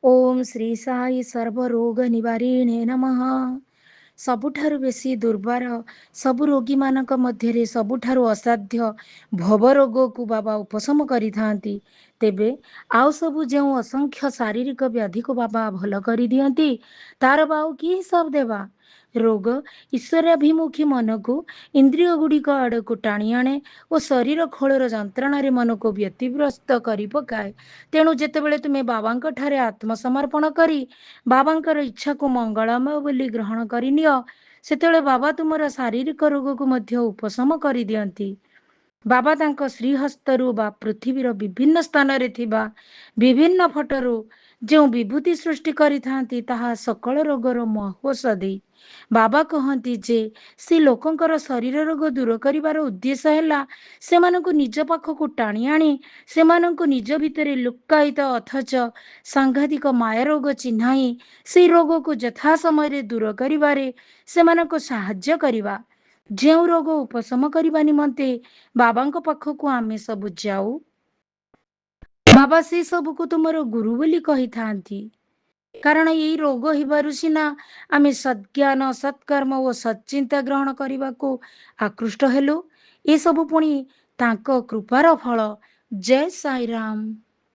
ओम श्री साई सर्वरोग निवारिणे नमः। ସବୁଠାରୁ ବେଶୀ ଦୁର୍ବାର ସବୁ ରୋଗୀମାନଙ୍କ ମଧ୍ୟରେ ସବୁଠାରୁ ଅସାଧ୍ୟ ଭବ ରୋଗକୁ ବାବା ଉପଶମ କରିଥାନ୍ତି। ତେବେ ଆଉ ସବୁ ଯେଉଁ ଅସଂଖ୍ୟ ଶାରୀରିକ ବ୍ୟାଧିକୁ ବାବା ଭଲ କରିଦିଅନ୍ତି, ତାର ବା ଆଉ କି ହିସାବ ଦେବା। ରୋଗ ଈଶ୍ୱରାଭିମୁଖୀ ମନକୁ ଇନ୍ଦ୍ରିୟ ଗୁଡ଼ିକ ଆଡ଼କୁ ଟାଣି ଆଣେ ଓ ଶରୀର ଖୋଳର ଯନ୍ତ୍ରଣାରେ ମନକୁ ବ୍ୟତିବ୍ୟସ୍ତ କରି ପକାଏ। ତେଣୁ ଯେତେବେଳେ ତୁମେ ବାବାଙ୍କ ଠାରେ ଆତ୍ମସମର୍ପଣ କରି ବାବାଙ୍କର ଇଚ୍ଛାକୁ ମଙ୍ଗଳମୟ ବୋଲି ଗ୍ରହଣ କରିନିଅ, ସେତେବେଳେ ବାବା ତୁମର ଶାରୀରିକ ରୋଗକୁ ମଧ୍ୟ ଉପଶମ କରିଦିଅନ୍ତି। ବାବା ତାଙ୍କ ଶ୍ରୀହସ୍ତରୁ ବା ପୃଥିବୀର ବିଭିନ୍ନ ସ୍ଥାନରେ ଥିବା ବିଭିନ୍ନ ଫଟୋରୁ ଯେଉଁ ବିଭୂତି ସୃଷ୍ଟି କରିଥାନ୍ତି, ତାହା ସକଳ ରୋଗର ମହୌଷଧି। ବାବା କହନ୍ତି ଯେ ସେ ଲୋକଙ୍କର ଶରୀର ରୋଗ ଦୂର କରିବାର ଉଦ୍ଦେଶ୍ୟ ହେଲା ସେମାନଙ୍କୁ ନିଜ ପାଖକୁ ଟାଣି ଆଣି ସେମାନଙ୍କୁ ନିଜ ଭିତରେ ଲୁକ୍କାୟିତ ଅଥଚ ସାଂଘାତିକ ମାୟା ରୋଗ ଚିହ୍ନାଇ ସେହି ରୋଗକୁ ଯଥା ସମୟରେ ଦୂର କରିବାରେ ସେମାନଙ୍କୁ ସାହାଯ୍ୟ କରିବା। ଯେଉଁ ରୋଗ ଉପଶମ କରିବା ନିମନ୍ତେ ବାବାଙ୍କ ପାଖକୁ ଆମେ ସବୁ ଯାଉ, ବାବା ସେ ସବୁକୁ ତୁମର ଗୁରୁ ବୋଲି କହିଥାନ୍ତି। କାରଣ ଏଇ ରୋଗ ହେବାରୁ ସିନା ଆମେ ସଦ୍ଜ୍ଞାନ ସତ୍କର୍ମ ଓ ସच्ଚିନ୍ତା ଗ୍ରହଣ କରିବାକୁ ଆକୃଷ୍ଟ ହେଲୁ। ଏସବୁ ପୁଣି ତାଙ୍କ କୃପାର ଫଳ। ଜୟ ସାଇରାମ।